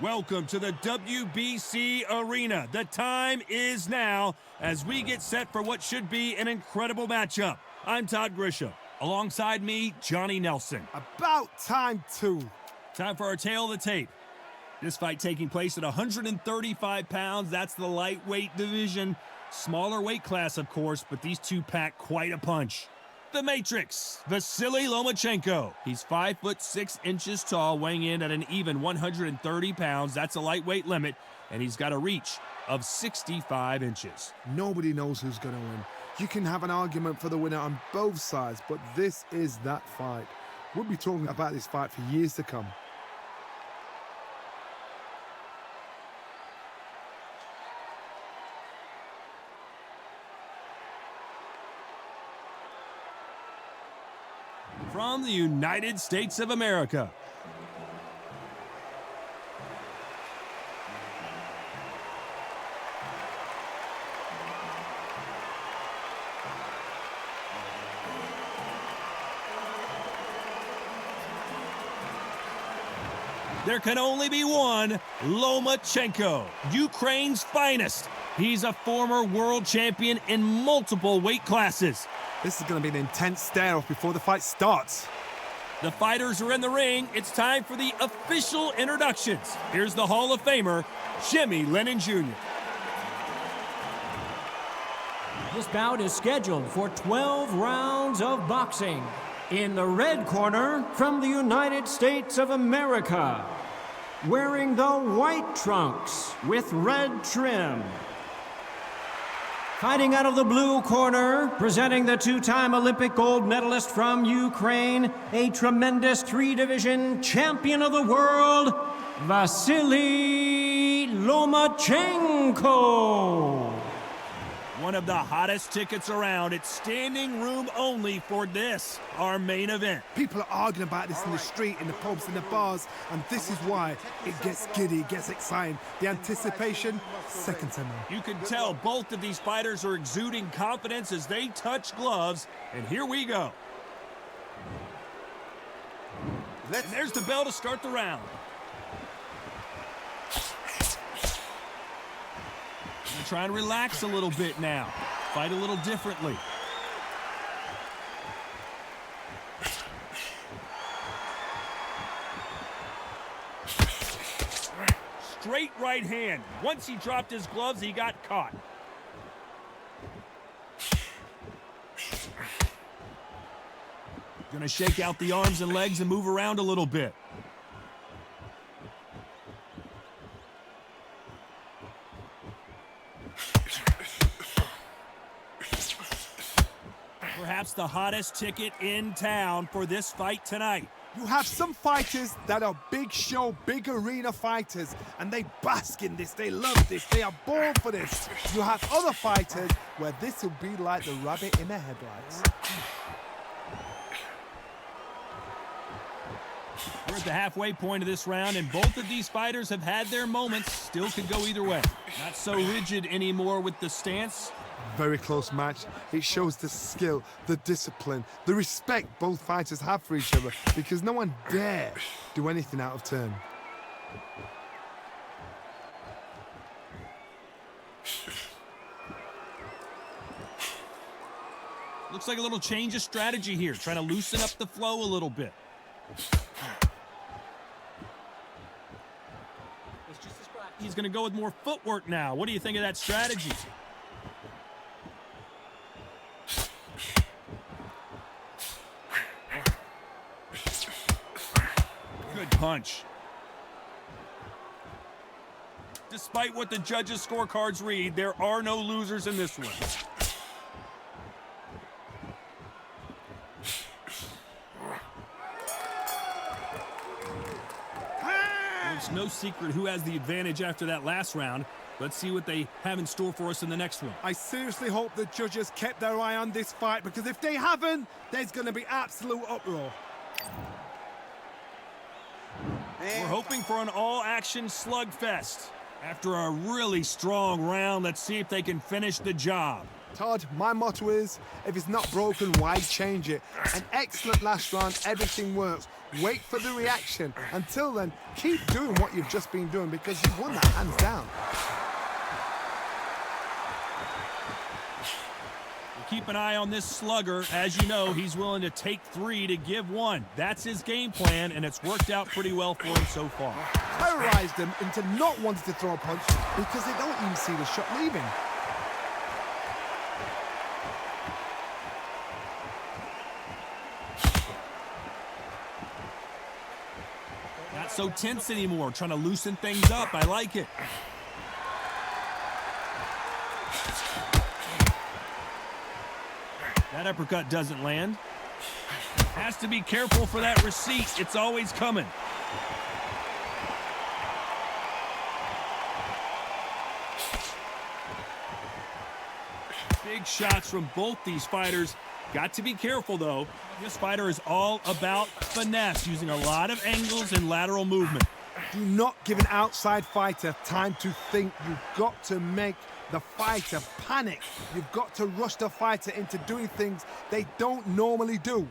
Welcome to the WBC Arena. The time is now as we get set for what should be an incredible matchup. I'm Todd Grisham. Alongside me, Johnny Nelson. About time, too. Time for our tale of the tape. This fight taking place at 135 pounds. That's the lightweight division. Smaller weight class, of course, but these two pack quite a punch. The Matrix, Vasily Lomachenko. He's 5'6" tall, weighing in at an even 130 pounds. That's a lightweight limit, and he's got a reach of 65 inches. Nobody knows who's going to win. You can have an argument for the winner on both sides, but this is that fight. We'll be talking about this fight for years to come. From the United States of America. There can only be one, Lomachenko, Ukraine's finest. He's a former world champion in multiple weight classes. This is going to be an intense stare-off before the fight starts. The fighters are in the ring. It's time for the official introductions. Here's the Hall of Famer, Jimmy Lennon Jr. This bout is scheduled for 12 rounds of boxing. In the red corner, from the United States of America, wearing the white trunks with red trim. Fighting out of the blue corner, presenting the two-time Olympic gold medalist from Ukraine, a tremendous three-division champion of the world, Vasily Lomachenko. One of the hottest tickets around. It's standing room only for this, our main event. People are arguing about this in the street, in the pubs, in the bars, and this is why it gets giddy, it gets exciting. The anticipation, second to none. You can tell both of these fighters are exuding confidence as they touch gloves, and here we go. And there's the bell to start the round. Try and relax a little bit now. Fight a little differently. Straight right hand. Once he dropped his gloves, he got caught. Gonna shake out the arms and legs and move around a little bit. Perhaps the hottest ticket in town for this fight tonight. You have some fighters that are big show, big arena fighters, and they bask in this, they love this, they are born for this. You have other fighters where this will be like the rabbit in the headlights. We're at the halfway point of this round, and both of these fighters have had their moments. Still could go either way. Not so rigid anymore with the stance. Very close match. It shows the skill, the discipline, the respect both fighters have for each other, because no one dare do anything out of turn. Looks like a little change of strategy here, trying to loosen up the flow a little bit. He's going to go with more footwork now. What do you think of that strategy? Good punch. Despite what the judges' scorecards read, there are no losers in this one. It's no secret who has the advantage after that last round. Let's see what they have in store for us in the next one. I seriously hope the judges kept their eye on this fight, because if they haven't, there's going to be absolute uproar. We're hoping for an all-action slugfest. After a really strong round, let's see if they can finish the job. Todd, my motto is, if it's not broken, why change it? An excellent last round, everything works. Wait for the reaction. Until then, keep doing what you've just been doing because you've won that hands down. Keep an eye on this slugger. As you know, he's willing to take 3 to give 1. That's his game plan, and it's worked out pretty well for him so far. Terrorized them into not wanting to throw a punch because they don't even see the shot leaving. Not so tense anymore, trying to loosen things up. I like it. That uppercut doesn't land. Has to be careful for that receipt. It's always coming. Big shots from both these fighters. Got to be careful, though. This fighter is all about finesse, using a lot of angles and lateral movement. Do not give an outside fighter time to think. You've got to make the fighter panic. You've got to rush the fighter into doing things they don't normally do.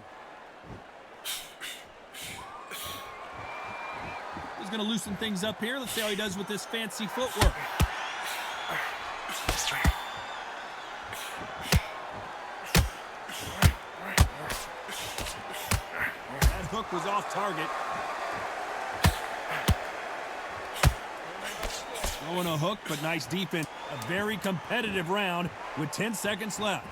He's going to loosen things up here. Let's see how he does with this fancy footwork. That hook was off target. Throwing a hook, but nice defense. A very competitive round with 10 seconds left.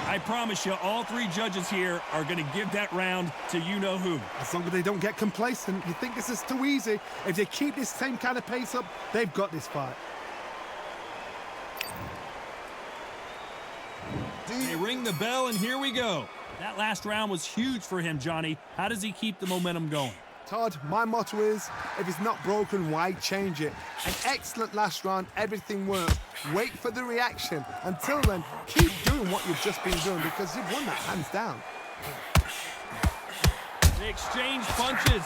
I promise you, all 3 judges here are going to give that round to you-know-who. As long as they don't get complacent, you think this is too easy. If they keep this same kind of pace up, they've got this fight. They ring the bell, and here we go. That last round was huge for him, Johnny. How does he keep the momentum going? Todd, my motto is, if it's not broken, why change it? An excellent last round, everything works. Wait for the reaction. Until then, keep doing what you've just been doing because you've won that hands down. They exchange punches.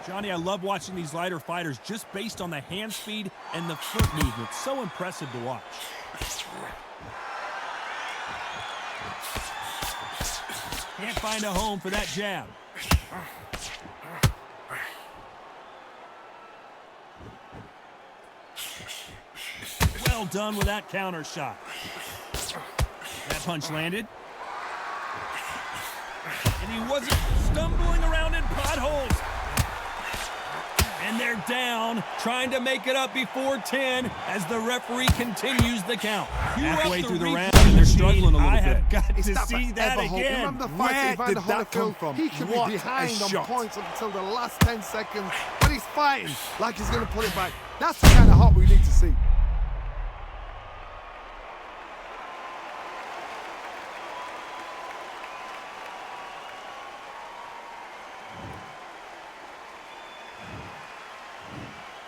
Johnny, I love watching these lighter fighters just based on the hand speed and the foot movement. So impressive to watch. Can't find a home for that jab. Well done with that counter shot. That punch landed. And he wasn't stumbling around in potholes. And they're down, trying to make it up before 10 as the referee continues the count. Halfway through the round, and they're struggling a little bit. I have got to see that again. Remember the fight Where did that come from? He could What be behind a on shot. points until the last 10 seconds, but he's fighting like he's going to put it back. That's the kind of heart we need to see.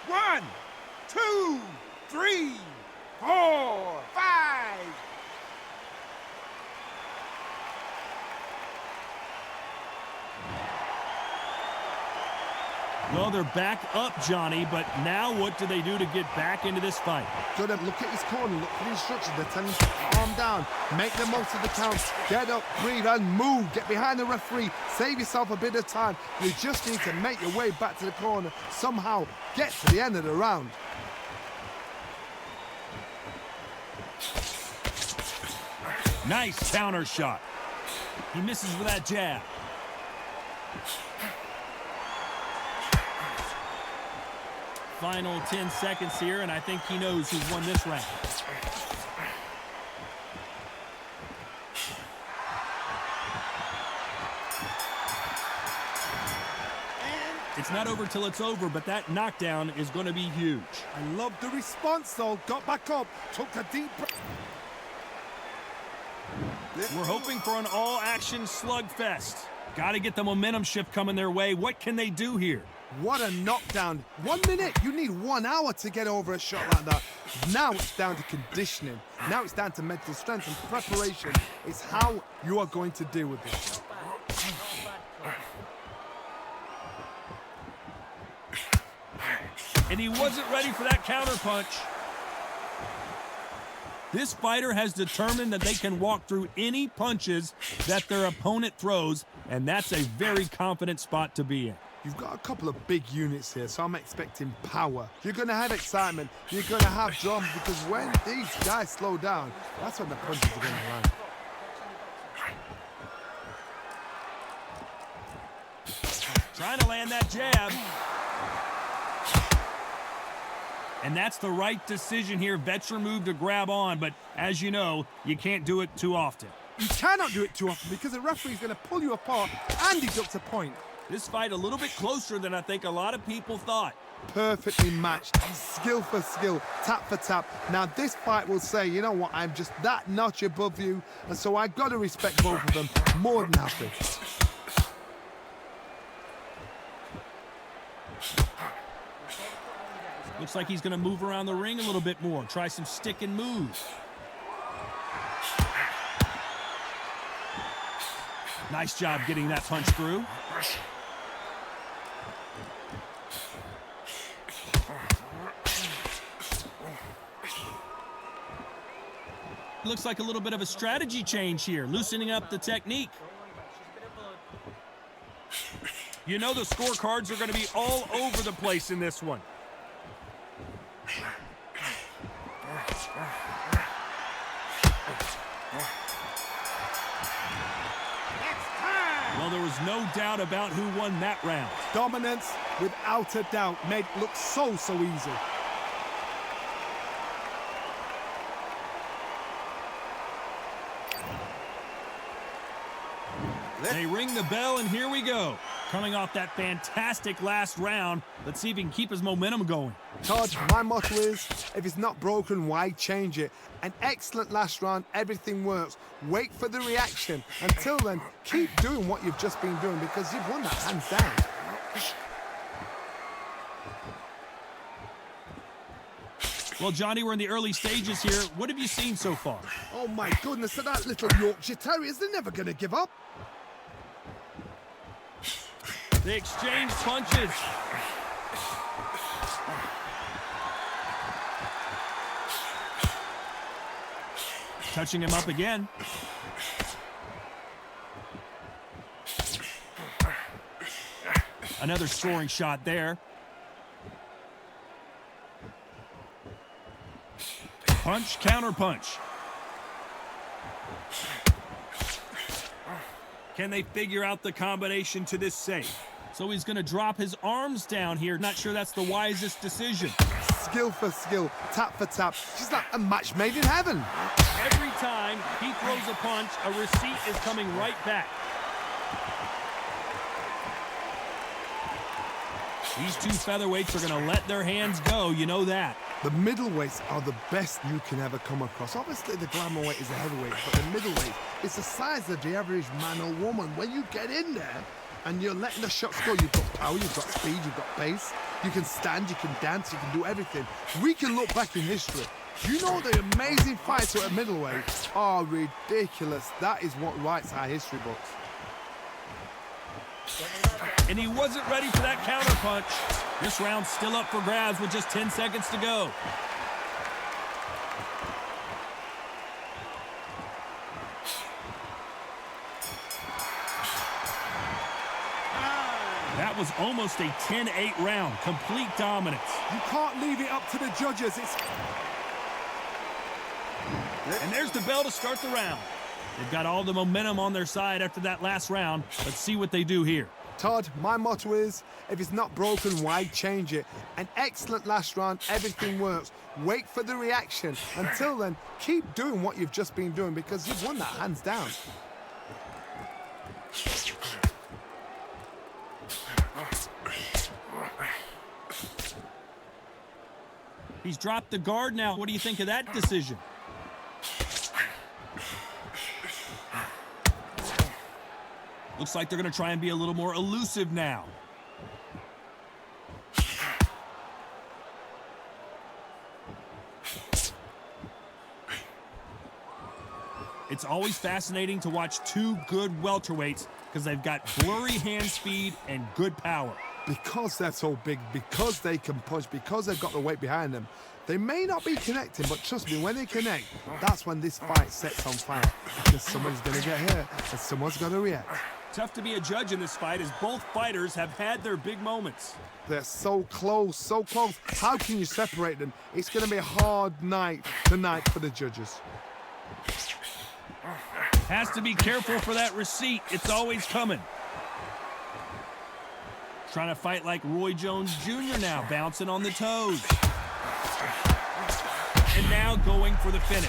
One, two, three, 4, 5. Well, they're back up, Johnny, but now what do they do to get back into this fight? Good, look at his corner, look for the instructions. They're telling him to calm down, make the most of the count, get up, breathe, and move. Get behind the referee, save yourself a bit of time. You just need to make your way back to the corner, somehow get to the end of the round. Nice counter shot. He misses with that jab. Final 10 seconds here, and I think he knows who's won this round. It's not over till it's over, but that knockdown is going to be huge. I love the response, though. Got back up, took a deep breath. We're hoping for an all-action slugfest. Got to get the momentum shift coming their way. What can they do here? What a knockdown. 1 minute, you need 1 hour to get over a shot like that. Now it's down to conditioning. Now it's down to mental strength and preparation. It's how you are going to deal with this. And he wasn't ready for that counter punch. This fighter has determined that they can walk through any punches that their opponent throws, and that's a very confident spot to be in. You've got a couple of big units here, so I'm expecting power. You're going to have excitement. You're going to have drama, because when these guys slow down, that's when the punches are going to land. Trying to land that jab. And that's the right decision here. Veteran move to grab on, but as you know, you can't do it too often. You cannot do it too often because the referee's going to pull you apart and deduct a point. This fight a little bit closer than I think a lot of people thought. Perfectly matched, skill for skill, tap for tap. Now this fight will say, you know what, I'm just that notch above you, and so I've got to respect both of them more than happy. Looks like he's going to move around the ring a little bit more, try some stick and moves. Nice job getting that punch through. Looks like a little bit of a strategy change here, loosening up the technique. You know the scorecards are going to be all over the place in this one. Well, there was no doubt about who won that round. Dominance, without a doubt, made it look so easy. They ring the bell, and here we go. Coming off that fantastic last round, let's see if he can keep his momentum going. Todd, my motto is, if it's not broken, why change it? An excellent last round, everything works. Wait for the reaction. Until then, keep doing what you've just been doing because you've won that hands down. Well, Johnny, we're in the early stages here. What have you seen so far? Oh my goodness, that little Yorkshire Terriers, they're never going to give up. They exchange punches. Touching him up again. Another scoring shot there. Punch, counter punch. Can they figure out the combination to this save? So he's going to drop his arms down here. Not sure that's the wisest decision. Skill for skill, tap for tap. She's like a match made in heaven. Every time he throws a punch, a receipt is coming right back. These two featherweights are going to let their hands go, you know that. The middleweights are the best you can ever come across. Obviously, the glamour weight is a heavyweight, but the middleweight is the size of the average man or woman. When you get in there and you're letting the shots go, you've got power, you've got speed, you've got pace. You can stand, you can dance, you can do everything. We can look back in history. You know the amazing fights at middleweight are ridiculous. That is what writes our history books. And he wasn't ready for that counter punch. This round's still up for grabs with just 10 seconds to go. That was almost a 10-8 round. Complete dominance. You can't leave it up to the judges. And there's the bell to start the round. They've got all the momentum on their side after that last round. Let's see what they do here. Todd, my motto is, if it's not broken, why change it? An excellent last round, everything works. Wait for the reaction. Until then, keep doing what you've just been doing because you've won that hands down. He's dropped the guard now. What do you think of that decision? Looks like they're going to try and be a little more elusive now. It's always fascinating to watch two good welterweights because they've got blurry hand speed and good power. Because they're so big, because they can punch, because they've got the weight behind them, they may not be connecting, but trust me, when they connect, that's when this fight sets on fire. Because somebody's going to get hurt and someone's got to react. Tough to be a judge in this fight as both fighters have had their big moments. They're so close, so close. How can you separate them? It's going to be a hard night tonight for the judges. Has to be careful for that receipt. It's always coming. Trying to fight like Roy Jones Jr. now, bouncing on the toes. And now going for the finish.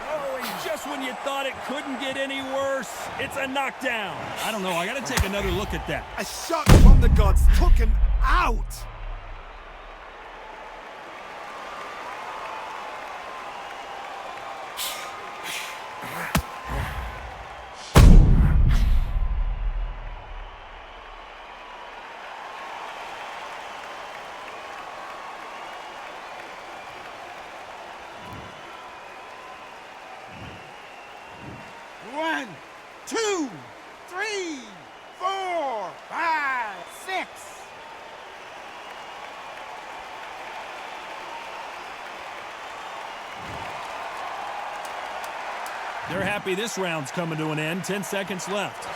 Oh, and just when you thought it couldn't get any worse, it's a knockdown. I don't know, I gotta take another look at that. A shot from the gods took him out. One, two, three, four, five, six. They're happy this round's coming to an end. 10 seconds left.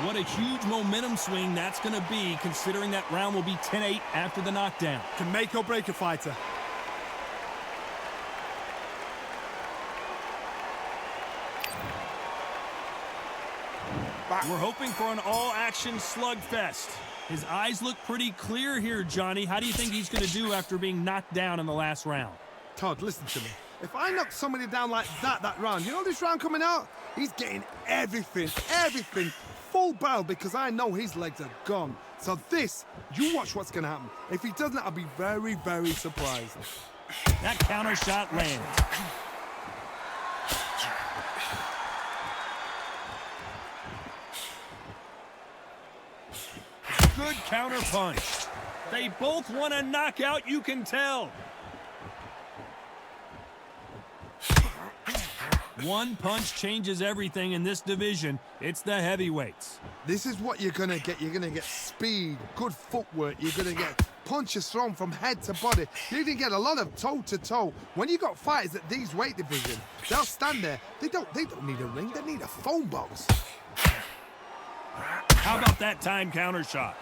What a huge momentum swing that's going to be, considering that round will be 10-8 after the knockdown. Can make or break a fighter. We're hoping for an all-action slugfest. His eyes look pretty clear here, Johnny. How do you think he's going to do after being knocked down in the last round? Todd, listen to me. If I knock somebody down like that round, you know this round coming out? He's getting everything, full barrel, because I know his legs are gone. So this, you watch what's going to happen. If he doesn't, I'll be very, very surprised. That counter shot lands. Good counter punch. They both want a knockout, you can tell. One punch changes everything in this division. It's the heavyweights. This is what you're going to get. You're going to get speed, good footwork. You're going to get punches thrown from head to body. You're going to get a lot of toe-to-toe. When you got fighters at these weight divisions, they'll stand there. They don't need a ring. They need a phone box. How about that time counter shot?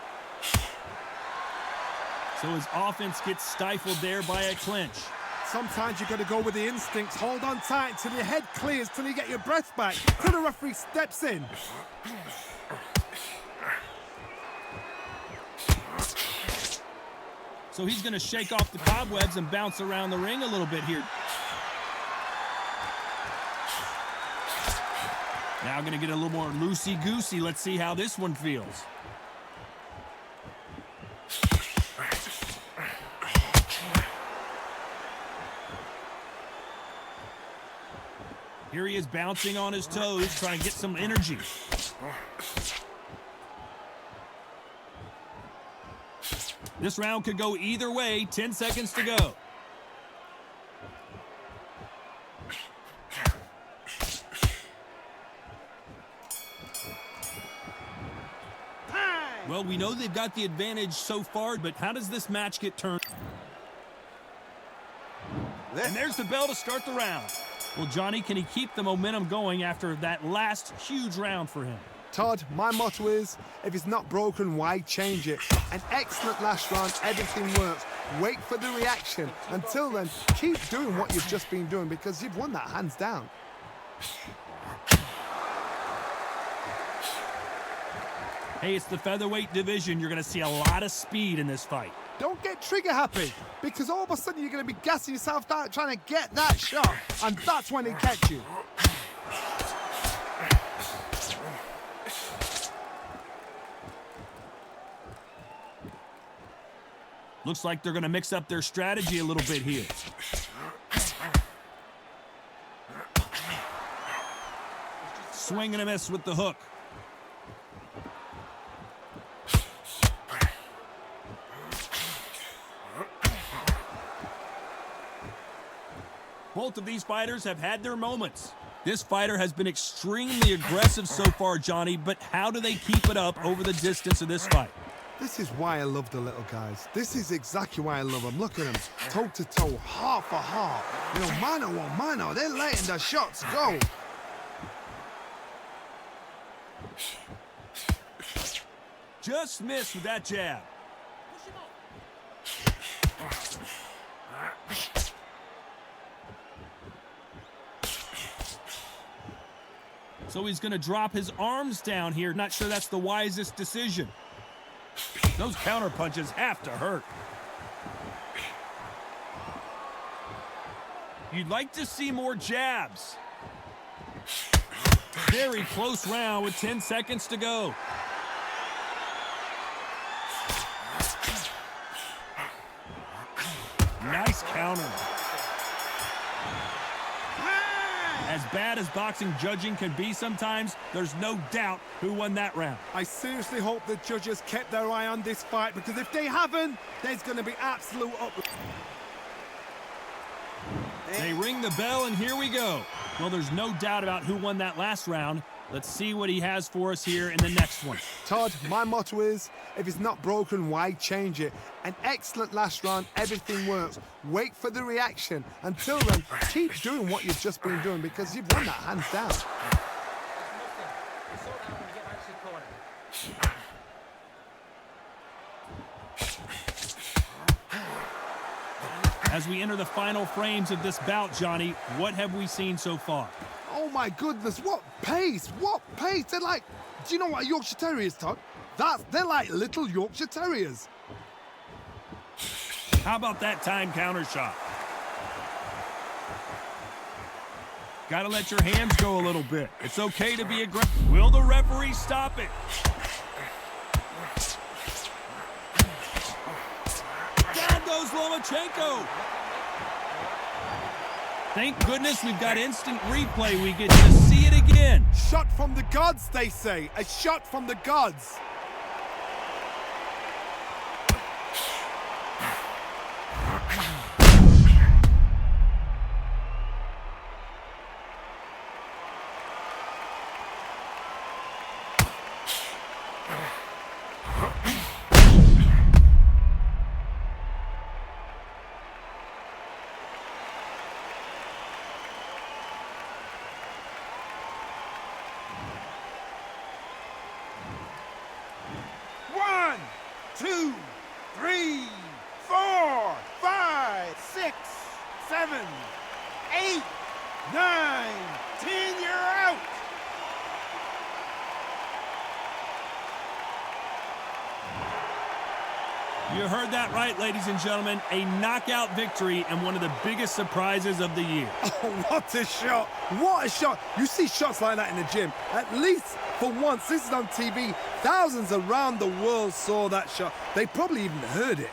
So his offense gets stifled there by a clinch. Sometimes you got to go with the instincts. Hold on tight till your head clears, till you get your breath back, till the referee steps in. So he's going to shake off the cobwebs and bounce around the ring a little bit here. Now going to get a little more loosey-goosey. Let's see how this one feels. Here he is bouncing on his toes, trying to get some energy. This round could go either way. 10 seconds to go. Well, we know they've got the advantage so far, but how does this match get turned? And there's the bell to start the round. Well, Johnny, can he keep the momentum going after that last huge round for him? Todd, my motto is, if it's not broken, why change it? An excellent last round, everything works. Wait for the reaction. Until then, keep doing what you've just been doing, because you've won that hands down. Hey, it's the featherweight division. You're going to see a lot of speed in this fight. Don't get trigger happy, because all of a sudden you're going to be gassing yourself out trying to get that shot, and that's when it gets you. Looks like they're going to mix up their strategy a little bit here. Swing and a miss with the hook. Both of these fighters have had their moments. This fighter has been extremely aggressive so far, Johnny, but how do they keep it up over the distance of this fight? This is why I love the little guys. This is exactly why I love them. Look at them, toe-to-toe, heart for heart. You know, mano a mano, they're letting the shots go. Just missed with that jab. So he's going to drop his arms down here. Not sure that's the wisest decision. Those counter punches have to hurt. You'd like to see more jabs. Very close round with 10 seconds to go. Nice counter. As bad as boxing judging can be sometimes, there's no doubt who won that round. I seriously hope the judges kept their eye on this fight, because if they haven't, there's going to be absolute They ring the bell, and here we go. Well, there's no doubt about who won that last round. Let's see what he has for us here in the next one. Todd, my motto is, if it's not broken, why change it? An excellent last round, everything works. Wait for the reaction. Until then, keep doing what you've just been doing, because you've won that hands down. As we enter the final frames of this bout, Johnny, what have we seen so far? Oh my goodness, what pace, what pace. They're like, do you know what a Yorkshire Terrier is, Todd? They're like little Yorkshire Terriers. How about that time counter shot? Gotta let your hands go a little bit. It's okay to be aggressive. Will the referee stop it? Down goes Lomachenko. Thank goodness we've got instant replay. We get to see it again. Shot from the gods, they say. A shot from the gods. One, two, three, 4, 5, 6, 7, 8, 9, 10, you're out. You heard that right, ladies and gentlemen. A knockout victory and one of the biggest surprises of the year. Oh, what a shot. What a shot. You see shots like that in the gym. At least for once, this is on TV. Thousands around the world saw that shot. They probably even heard it.